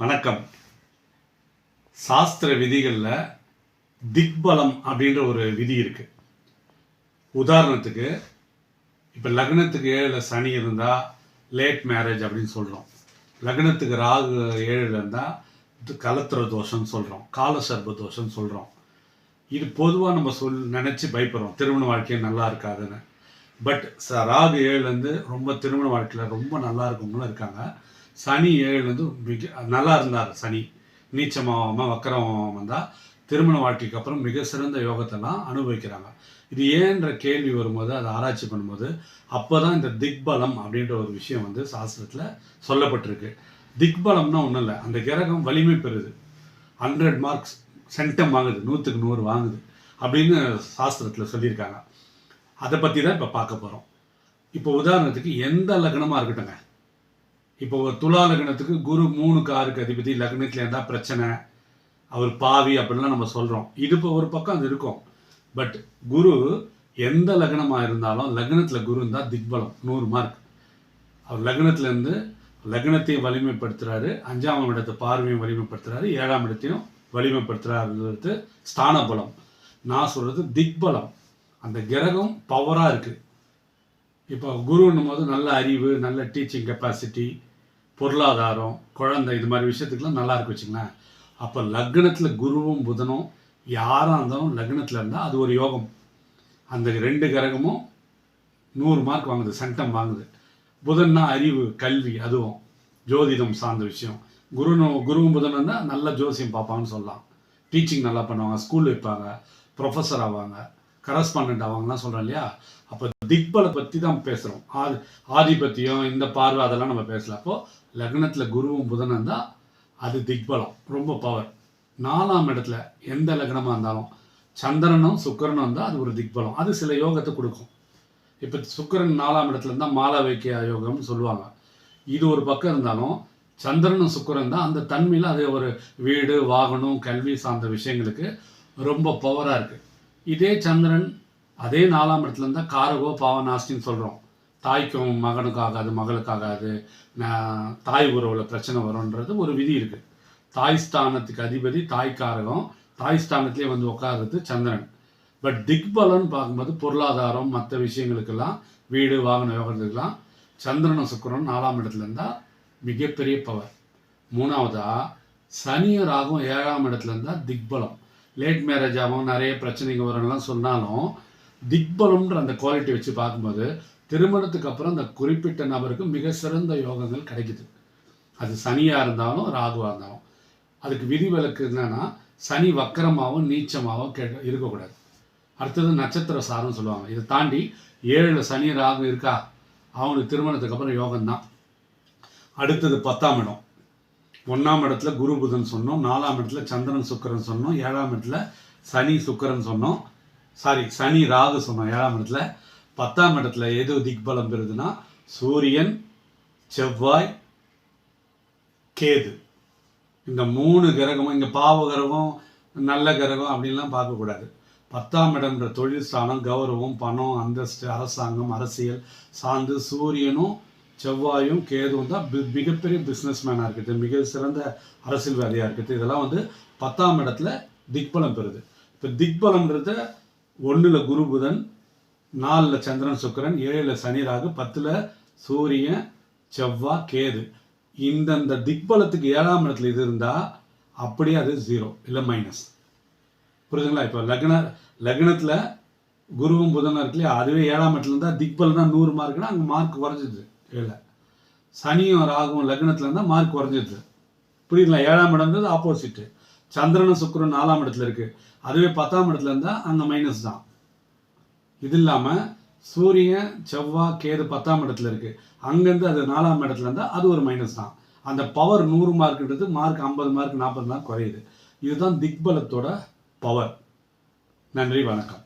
வணக்கம். சாஸ்திர விதிகளில் திக்பலம் அப்படின்ற ஒரு விதி இருக்குது. உதாரணத்துக்கு இப்போ லக்னத்துக்கு 7 சனி இருந்தால் லேட் மேரேஜ் அப்படின்னு சொல்கிறோம். லக்னத்துக்கு ராகு 7 இருந்தால் கலத்திர தோஷம்னு சொல்கிறோம், காலசர்ப தோஷம்னு சொல்கிறோம். இது பொதுவாக நம்ம நினச்சி பயப்படுறோம், திருமண வாழ்க்கையே நல்லா இருக்காதுன்னு. பட் ராகு 7 ரொம்ப திருமண வாழ்க்கையில் ரொம்ப நல்லா இருக்கவங்களும் இருக்காங்க. சனி 7 மிக நல்லா இருந்தார். சனி நீச்சமாகாமல் வக்கரமாகாமல் வந்தால் திருமண வாழ்க்கைக்கு அப்புறம் மிக சிறந்த யோகத்தெல்லாம் அனுபவிக்கிறாங்க. இது ஏன்ற கேள்வி வரும்போது அதை ஆராய்ச்சி பண்ணும்போது அப்போ தான் இந்த திக்பலம் அப்படின்ற ஒரு விஷயம் சாஸ்திரத்தில் சொல்லப்பட்டிருக்கு. திக்பலம்னா ஒன்றும் இல்லை, அந்த கிரகம் வலிமை பெறுது, 100 மார்க்ஸ் சென்டம் வாங்குது, 100க்கு 100 வாங்குது அப்படின்னு சாஸ்திரத்தில் சொல்லியிருக்காங்க. அதை பற்றி தான் இப்போ பார்க்க போகிறோம். இப்போ உதாரணத்துக்கு எந்த லக்னமாக இருக்கட்டுங்க, இப்போ ஒரு துலா லக்னத்துக்கு குரு 3க்கு 6க்கு அதிபதி, லக்னத்தில் இருந்தால் பிரச்சனை, அவர் பாவி அப்படின்லாம் நம்ம சொல்கிறோம். இது இப்போ ஒரு பக்கம் அது இருக்கும். பட் குரு எந்த லக்னமாக இருந்தாலும் லக்னத்தில் குரு இருந்தால் திக்பலம் 100 மார்க். அவர் லக்னத்துலேருந்து லக்னத்தையும் வலிமைப்படுத்துகிறாரு, 5ஆம் இடத்தை பார்வையும் வலிமைப்படுத்துகிறாரு, 7ஆம் இடத்தையும் வலிமைப்படுத்துகிறாருன்றது ஸ்தான பலம். நான் சொல்கிறது திக்பலம். அந்த கிரகம் பவராக இருக்குது. இப்போ குருன்னும் போது நல்ல அறிவு, நல்ல டீச்சிங் கெப்பாசிட்டி, பொருளாதாரம், குழந்தை, இது மாதிரி விஷயத்துக்குலாம் நல்லா இருக்கு வச்சுங்களேன். அப்போ லக்னத்தில் குருவும் புதனும் யாராக இருந்தாலும் லக்னத்தில் இருந்தால் அது ஒரு யோகம். அந்த 2 கிரகமும் 100 மார்க் வாங்குது, சென்டம் வாங்குது. புதன்னா அறிவு, கல்வி, அதுவும் ஜோதிடம் சார்ந்த விஷயம். குருவும் புதன் இருந்தால் நல்ல ஜோசியம் பார்ப்பாங்கன்னு சொல்லலாம். டீச்சிங் நல்லா பண்ணுவாங்க, ஸ்கூல் வைப்பாங்க, ப்ரொஃபஸர் ஆவாங்க, கரஸ்பாண்டன்ட் ஆவாங்கலாம் சொல்கிறோம் இல்லையா. அப்போ திக்பலை பற்றி தான் பேசுகிறோம். ஆதிபத்தியம், இந்த பார்வை, அதெல்லாம் நம்ம பேசலாம். அப்போது லக்னத்தில் குருவும் புதன் இருந்தால் அது திக்பலம், ரொம்ப பவர். 4ஆம் இடத்துல எந்த லக்னமாக இருந்தாலும் சந்திரனும் சுக்கிரனும் இருந்தால் அது ஒரு திக்பலம், அது சில யோகத்தை கொடுக்கும். இப்போ சுக்கிரன் 4ஆம் இடத்துல இருந்தால் மாலா வைக்கிய யோகம்னு சொல்லுவாங்க. இது ஒரு பக்கம் இருந்தாலும் சந்திரனும் சுக்கிரன் தான் அந்த தன்மையில் அது ஒரு வீடு, வாகனம், கல்வி சார்ந்த விஷயங்களுக்கு ரொம்ப பவராக இருக்குது. இதே சந்திரன் அதே 4ஆம் இடத்துல இருந்தால் காரகோ பாவநாஸ்டின்னு சொல்கிறோம். தாய்க்கும் மகனுக்காகாது, மகளுக்காகாது, தாய் உறவில் பிரச்சனை வரும்ன்றது ஒரு விதி இருக்குது. தாய் ஸ்தானத்துக்கு அதிபதி தாய்க்காரகம், தாய் ஸ்தானத்திலே உட்கார்றது சந்திரன். பட் திக்பலன்னு பார்க்கும்போது பொருளாதாரம், மற்ற விஷயங்களுக்கெல்லாம், வீடு, வாகன யோகத்துக்கெல்லாம் சந்திரனும் சுக்கிரனும் 4ஆம் இடத்துல இருந்தால் மிகப்பெரிய பவர். 3ஆவதா சனியும் ராகும் 7ஆம் இடத்துல இருந்தால் திக்பலம். லேட் மேரேஜ் ஆகும், நிறைய பிரச்சனைங்க வரும்லாம் சொன்னாலும் திக்பலம்ன்ற அந்த குவாலிட்டி வச்சு பார்க்கும்போது திருமணத்துக்கு அப்புறம் அந்த குறிப்பிட்ட நபருக்கு மிக சிறந்த யோகங்கள் கிடைக்குது. அது சனியாக இருந்தாலும் ராகுவாக இருந்தாலும். அதுக்கு விதிவிலக்கு என்னன்னா, சனி வக்கரமாகவும் நீச்சமாகவும் இருக்கக்கூடாது. அடுத்தது நட்சத்திர சாரம் சொல்லுவாங்க. இதை தாண்டி 7 சனி ராகு இருக்கா, அவனுக்கு திருமணத்துக்கு அப்புறம் யோகம்தான். அடுத்தது 10ஆம் இடம். 1ஆம் இடத்துல குரு புதன் சொன்னோம், 4ஆம் இடத்துல சந்திரன் சுக்கிரன் சொன்னோம், 7ஆம் இடத்துல சனி சுக்கிரன் சொன்னோம், சனி ராகு சொன்னோம் 7ஆம் இடத்துல. 10ஆம் இடத்துல எது திக்பலம் பெறுதுன்னா சூரியன், செவ்வாய், கேது. இந்த 3 கிரகமும், இங்கே பாவ கிரகம், நல்ல கிரகம் அப்படின்லாம் பார்க்கக்கூடாது. 10ஆம் இடம்ன்ற தொழில் ஸ்தானம், கௌரவம், பணம், அந்தஸ்து, அரசாங்கம், அரசியல் சார்ந்து சூரியனும் செவ்வாயும் கேதுவும் தான் மிகப்பெரிய பிஸ்னஸ் மேனாக இருக்குது, மிக சிறந்த அரசியல்வாதியாக இருக்குது. இதெல்லாம் 10ஆம் இடத்துல திக்பலம் பெறுது. இப்போ திக்பலம்ன்றது 1ல் குரு புதன், 4ல் சந்திரன் சுக்கிரன், 7ல் சனி ராகு, 10ல் சூரியன், செவ்வாய், கேது. இந்த திக்பலத்துக்கு 7ஆம் இடத்துல இது இருந்தால் அப்படியே அது 0 இல்லை மைனஸ். புரியுதுங்களா? இப்போ லக்னத்தில் குருவும் புதனும் இருக்கு இல்லையா, அதுவே 7ஆம் இடத்துல இருந்தால் திக்பலம் தான் 100 மார்க்குன்னா அங்கே மார்க் குறைஞ்சிது. இல்லை, சனியும் ராகுவும் லக்னத்தில் இருந்தால் மார்க் குறைஞ்சிது. புரியுதுங்களா? 7ஆம் இடம்ன்றது ஆப்போசிட்டு. சந்திரனும் சுக்கிரன் 4ஆம் இடத்துல இருக்குது, அதுவே 10ஆம் இடத்துல இருந்தால் அங்கே மைனஸ் தான். இது இல்லாமல் சூரியன், செவ்வாய், கேது 10ஆம் இடத்துல இருக்குது, அங்கேருந்து அது 4ஆம் இடத்துல இருந்தால் அது ஒரு மைனஸ் தான். அந்த பவர் 100 மார்க்குன்றது மார்க் 50 மார்க் 40 மார்க் குறையுது. இதுதான் திக்பலத்தோட பவர். நன்றி, வணக்கம்.